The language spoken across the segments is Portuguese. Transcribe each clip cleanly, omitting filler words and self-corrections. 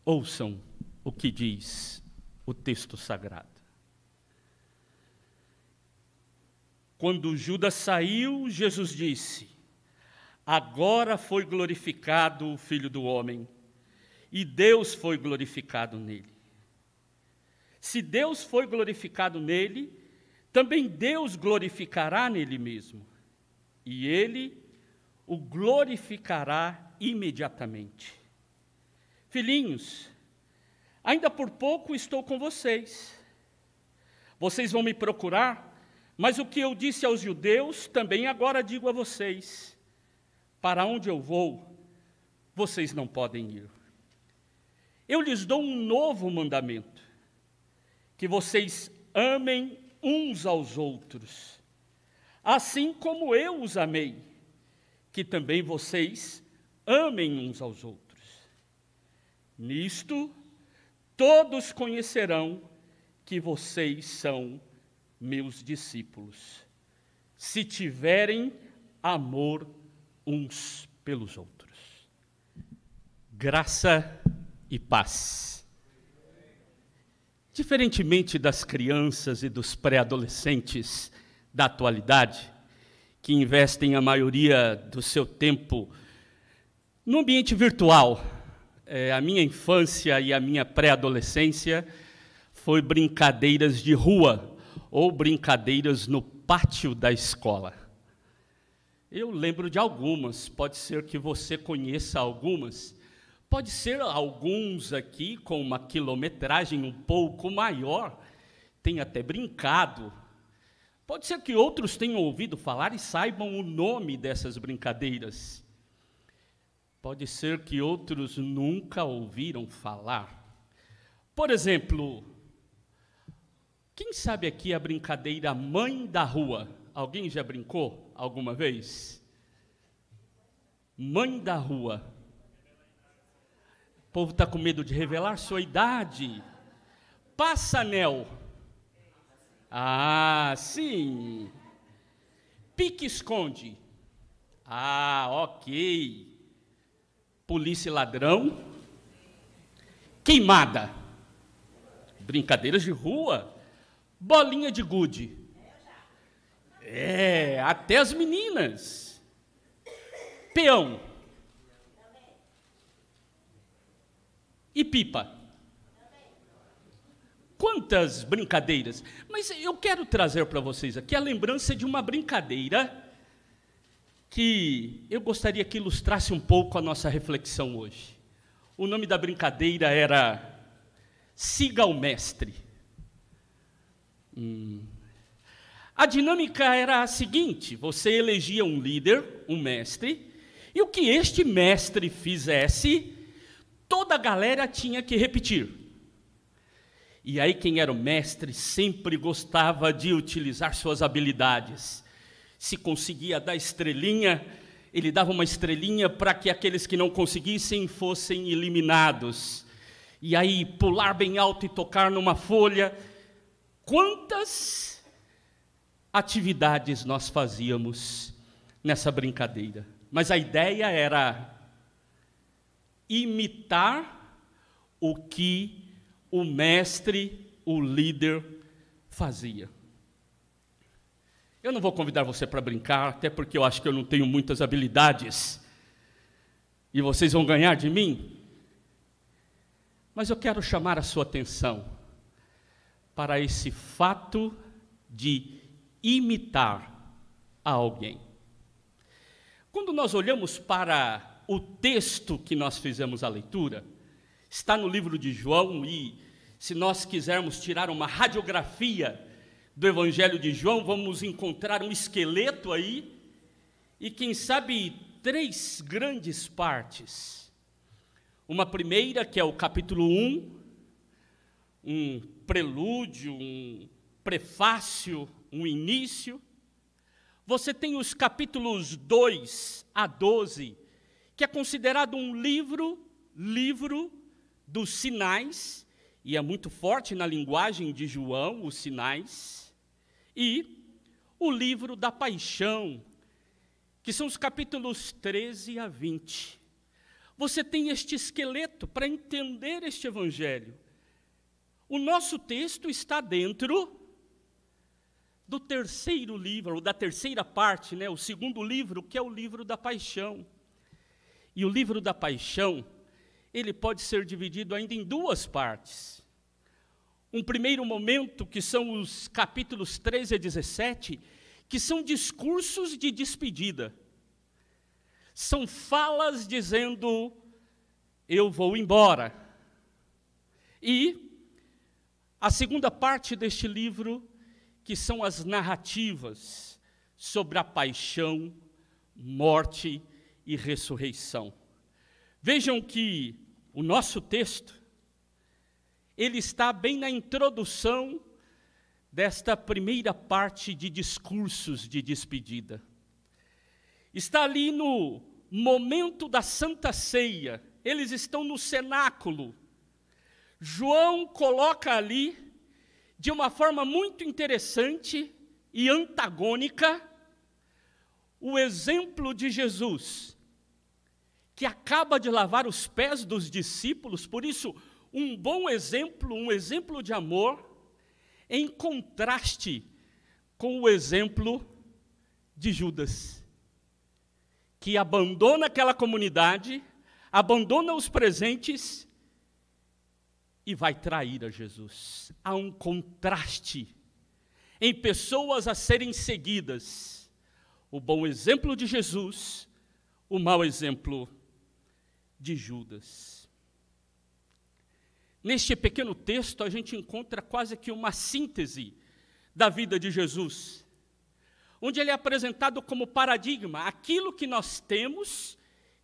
Ouçam o que diz o texto sagrado. Quando Judas saiu, Jesus disse: agora foi glorificado o Filho do Homem, e Deus foi glorificado nele. Se Deus foi glorificado nele, também Deus glorificará nele mesmo, e ele o glorificará imediatamente. Filhinhos, ainda por pouco estou com vocês. Vocês vão me procurar, mas o que eu disse aos judeus, também agora digo a vocês: para onde eu vou, vocês não podem ir. Eu lhes dou um novo mandamento, que vocês amem uns aos outros, assim como eu os amei, que também vocês amem uns aos outros. Nisto, todos conhecerão que vocês são meus discípulos, se tiverem amor uns pelos outros. Graça e paz. Diferentemente das crianças e dos pré-adolescentes da atualidade, que investem a maioria do seu tempo no ambiente virtual, a minha infância e a minha pré-adolescência foi brincadeiras de rua ou brincadeiras no pátio da escola. Eu lembro de algumas, pode ser que você conheça algumas, pode ser alguns aqui com uma quilometragem um pouco maior, tenha até brincado. Pode ser que outros tenham ouvido falar e saibam o nome dessas brincadeiras. Pode ser que outros nunca ouviram falar. Por exemplo, quem sabe aqui a brincadeira Mãe da Rua? Alguém já brincou alguma vez? Mãe da Rua. O povo está com medo de revelar sua idade. Passa-anel. Ah, sim. Pique-esconde. Ah, ok. Polícia e ladrão. Queimada. Brincadeiras de rua. Bolinha de gude. Até as meninas. Peão. E pipa. Quantas brincadeiras. Mas eu quero trazer para vocês aqui a lembrança de uma brincadeira que eu gostaria que ilustrasse um pouco a nossa reflexão hoje. O nome da brincadeira era Siga o Mestre. A dinâmica era a seguinte: você elegia um líder, um mestre, e o que este mestre fizesse, toda a galera tinha que repetir. E aí quem era o mestre sempre gostava de utilizar suas habilidades. Se conseguia dar estrelinha, ele dava uma estrelinha para que aqueles que não conseguissem fossem eliminados. E aí pular bem alto e tocar numa folha. Quantas atividades nós fazíamos nessa brincadeira? Mas a ideia era imitar o que o mestre, o líder, fazia. Eu não vou convidar você para brincar, até porque eu acho que eu não tenho muitas habilidades, e vocês vão ganhar de mim. Mas eu quero chamar a sua atenção para esse fato de imitar a alguém. Quando nós olhamos para o texto que nós fizemos a leitura, está no livro de João, e se nós quisermos tirar uma radiografia do Evangelho de João, vamos encontrar um esqueleto aí, e quem sabe 3 grandes partes. Uma primeira, que é o capítulo 1, um prelúdio, um prefácio, um início. Você tem os capítulos 2 a 12, que é considerado um livro dos sinais, e é muito forte na linguagem de João, os sinais, e o livro da paixão, que são os capítulos 13 a 20. você tem este esqueleto para entender este evangelho. O nosso texto está dentro do terceiro livro, ou da terceira parte, o segundo livro, que é o livro da paixão. E o livro da paixão, ele pode ser dividido ainda em duas partes. Um primeiro momento, que são os capítulos 13 a 17, que são discursos de despedida. São falas dizendo, eu vou embora. E a segunda parte deste livro, que são as narrativas sobre a paixão, morte e ressurreição. Vejam que o nosso texto, ele está bem na introdução desta primeira parte de discursos de despedida. Está ali no momento da Santa Ceia, eles estão no cenáculo. João coloca ali, de uma forma muito interessante e antagônica, o exemplo de Jesus, que acaba de lavar os pés dos discípulos, por isso, um bom exemplo, um exemplo de amor, em contraste com o exemplo de Judas, que abandona aquela comunidade, abandona os presentes e vai trair a Jesus. Há um contraste em pessoas a serem seguidas. O bom exemplo de Jesus, o mau exemplo de Judas. Neste pequeno texto, a gente encontra quase que uma síntese da vida de Jesus, onde ele é apresentado como paradigma, aquilo que nós temos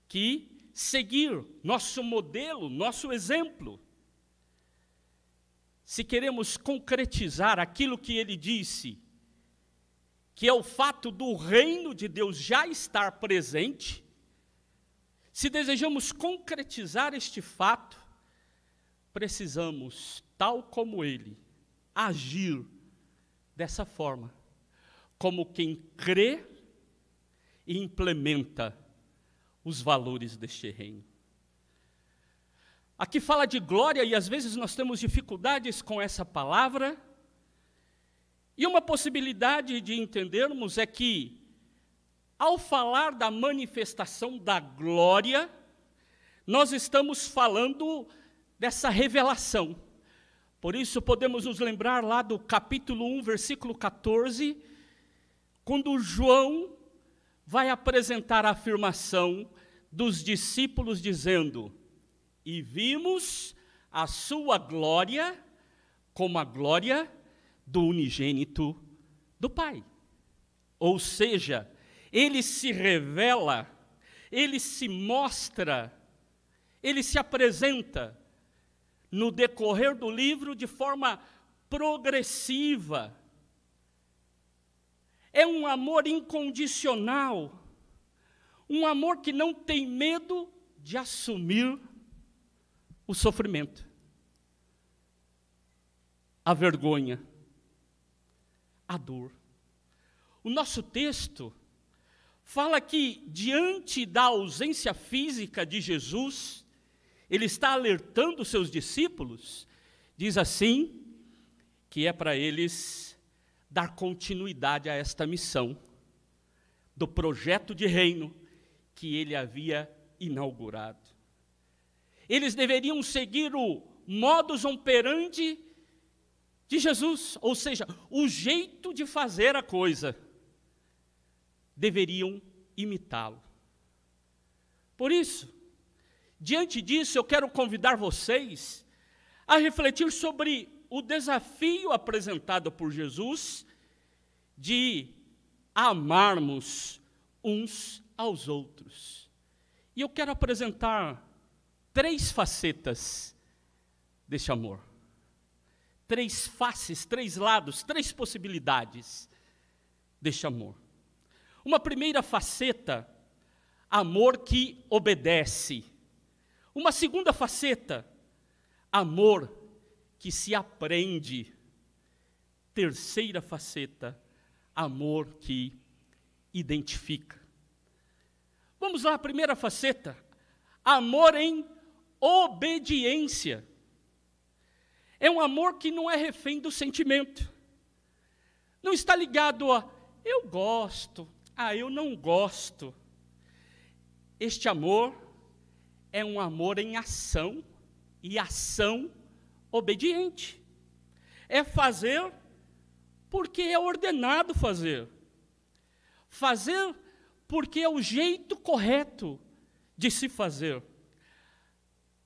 que seguir, nosso modelo, nosso exemplo. Se queremos concretizar aquilo que ele disse, que é o fato do reino de Deus já estar presente, se desejamos concretizar este fato, precisamos, tal como ele, agir dessa forma, como quem crê e implementa os valores deste reino. Aqui fala de glória e às vezes nós temos dificuldades com essa palavra, e uma possibilidade de entendermos é que, ao falar da manifestação da glória, nós estamos falando dessa revelação. Por isso podemos nos lembrar lá do capítulo 1, versículo 14, quando João vai apresentar a afirmação dos discípulos dizendo, e vimos a sua glória como a glória do unigênito do Pai. Ou seja, ele se revela, ele se mostra, ele se apresenta no decorrer do livro de forma progressiva. É um amor incondicional, um amor que não tem medo de assumir o sofrimento, a vergonha, a dor. O nosso texto fala que, diante da ausência física de Jesus, ele está alertando os seus discípulos, diz assim, que é para eles dar continuidade a esta missão, do projeto de reino que ele havia inaugurado. Eles deveriam seguir o modus operandi de Jesus, ou seja, o jeito de fazer a coisa. Deveriam imitá-lo. Por isso, diante disso, eu quero convidar vocês a refletir sobre o desafio apresentado por Jesus de amarmos uns aos outros. E eu quero apresentar 3 facetas deste amor. 3 faces, 3 lados, 3 possibilidades deste amor. Uma primeira faceta, amor que obedece. Uma segunda faceta, amor que se aprende. Terceira faceta, amor que identifica. Vamos lá, a primeira faceta, Amor em obediência. É um amor que não é refém do sentimento. Não está ligado a eu gosto, eu não gosto. Este amor é um amor em ação, e ação obediente. É fazer porque é ordenado fazer. Fazer porque é o jeito correto de se fazer.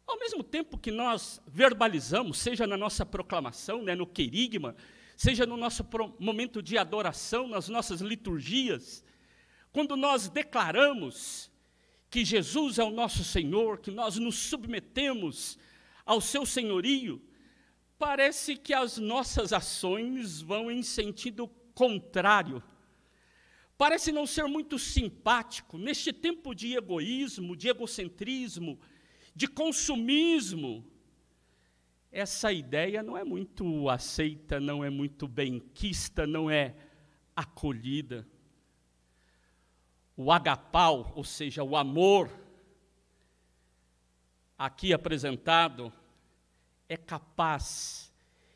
Ao mesmo tempo que nós verbalizamos, seja na nossa proclamação, no querigma, seja no nosso momento de adoração, nas nossas liturgias, quando nós declaramos que Jesus é o nosso Senhor, que nós nos submetemos ao seu senhorio, parece que as nossas ações vão em sentido contrário. Parece não ser muito simpático, neste tempo de egoísmo, de egocentrismo, de consumismo. Essa ideia não é muito aceita, não é muito benquista, não é acolhida. O agapau, ou seja, o amor, aqui apresentado, é capaz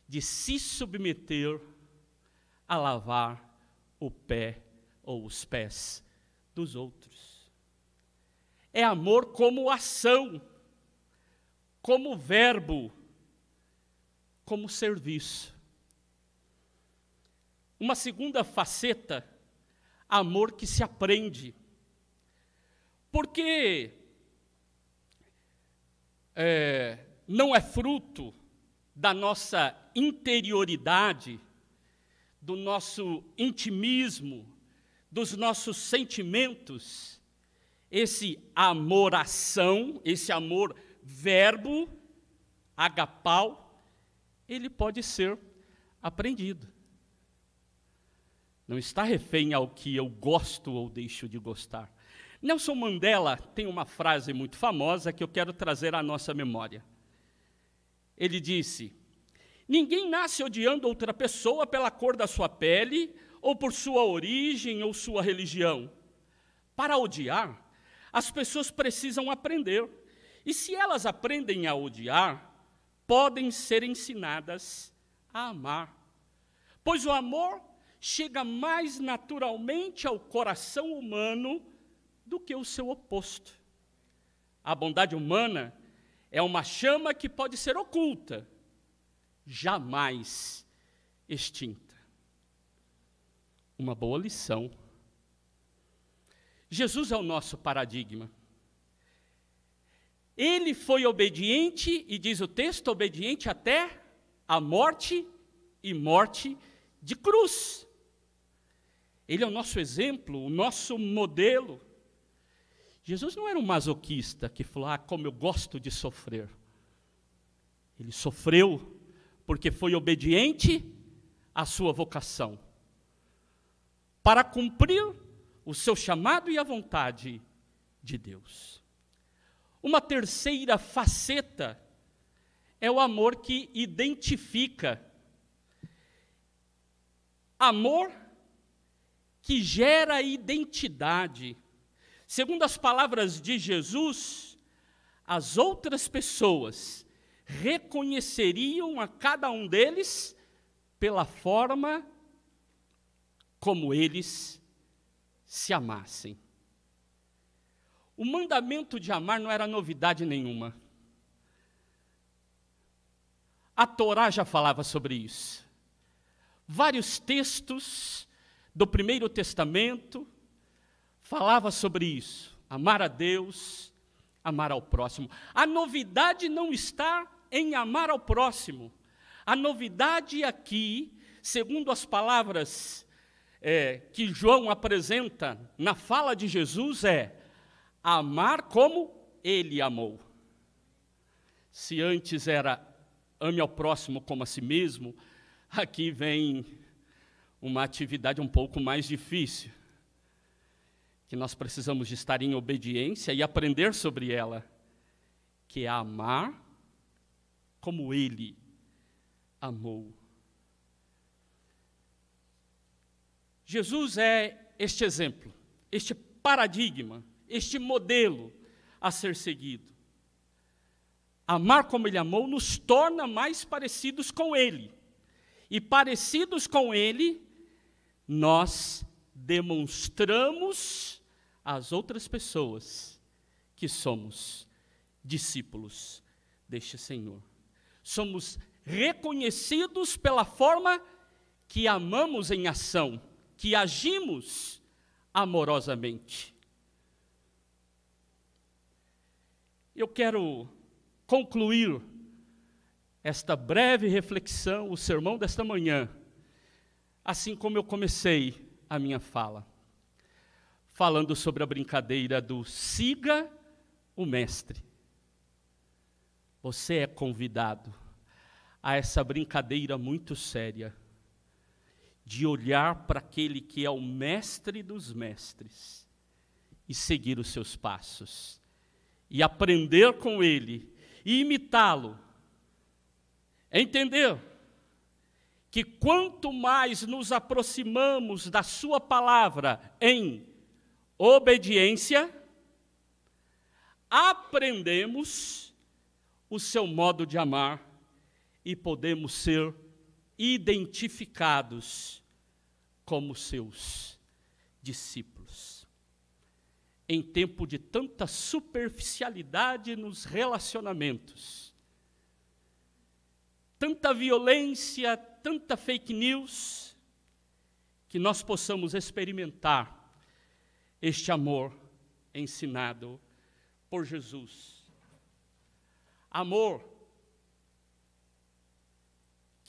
de se submeter a lavar o pé ou os pés dos outros. É amor como ação, como verbo, como serviço. Uma segunda faceta, amor que se aprende. Porque não é fruto da nossa interioridade, do nosso intimismo, dos nossos sentimentos, esse amor-ação, esse amor-verbo, agapau, ele pode ser aprendido. Não está refém ao que eu gosto ou deixo de gostar. Nelson Mandela tem uma frase muito famosa que eu quero trazer à nossa memória. Ele disse: ninguém nasce odiando outra pessoa pela cor da sua pele, ou por sua origem ou sua religião. Para odiar, as pessoas precisam aprender. E se elas aprendem a odiar, podem ser ensinadas a amar. Pois o amor chega mais naturalmente ao coração humano do que o seu oposto. A bondade humana é uma chama que pode ser oculta, jamais extinta. Uma boa lição. Jesus é o nosso paradigma. Ele foi obediente, e diz o texto, obediente até a morte, e morte de cruz. Ele é o nosso exemplo, o nosso modelo. Jesus não era um masoquista que falou, como eu gosto de sofrer. Ele sofreu porque foi obediente à sua vocação, para cumprir o seu chamado e a vontade de Deus. Uma terceira faceta é o amor que identifica. Amor que gera identidade. Segundo as palavras de Jesus, as outras pessoas reconheceriam a cada um deles pela forma como eles se amassem. O mandamento de amar não era novidade nenhuma. A Torá já falava sobre isso. Vários textos do Primeiro Testamento falava sobre isso. Amar a Deus, amar ao próximo. A novidade não está em amar ao próximo. A novidade aqui, segundo as palavras que João apresenta na fala de Jesus, é amar como ele amou. Se antes era ame ao próximo como a si mesmo, aqui vem uma atividade um pouco mais difícil, que nós precisamos de estar em obediência e aprender sobre ela, que é amar como ele amou. Jesus é este exemplo, este paradigma, este modelo, a ser seguido. Amar como Ele amou nos torna mais parecidos com Ele. E parecidos com Ele, nós demonstramos às outras pessoas que somos discípulos deste Senhor. Somos reconhecidos pela forma que amamos em ação, que agimos amorosamente. Eu quero concluir esta breve reflexão, o sermão desta manhã, assim como eu comecei a minha fala, falando sobre a brincadeira do siga o mestre. Você é convidado a essa brincadeira muito séria, de olhar para aquele que é o mestre dos mestres e seguir os seus passos, e aprender com ele, e imitá-lo. Entender que quanto mais nos aproximamos da sua palavra em obediência, aprendemos o seu modo de amar e podemos ser identificados como seus discípulos. Em tempo de tanta superficialidade nos relacionamentos, tanta violência, tanta fake news, que nós possamos experimentar este amor ensinado por Jesus. Amor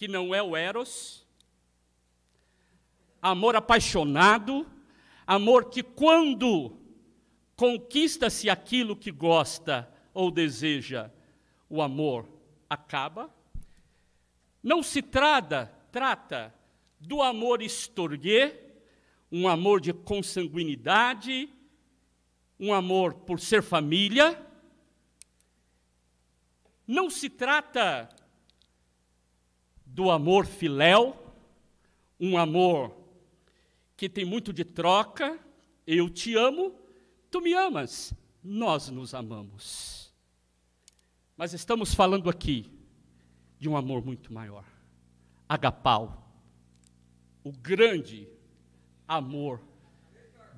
que não é o eros, amor apaixonado, amor que quando conquista-se aquilo que gosta ou deseja, o amor acaba. Não se trata do amor estorguê, um amor de consanguinidade, um amor por ser família. Não se trata do amor filéu, um amor que tem muito de troca, eu te amo, tu me amas, nós nos amamos. Mas estamos falando aqui de um amor muito maior, agapau, o grande amor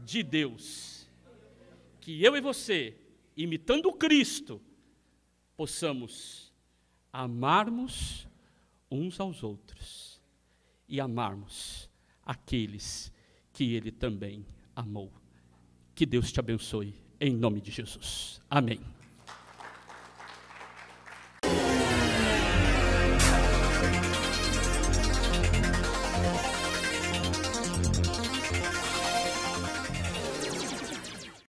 de Deus, que eu e você, imitando Cristo, possamos amarmos uns aos outros e amarmos aqueles que Ele também amou. Que Deus te abençoe, em nome de Jesus. Amém.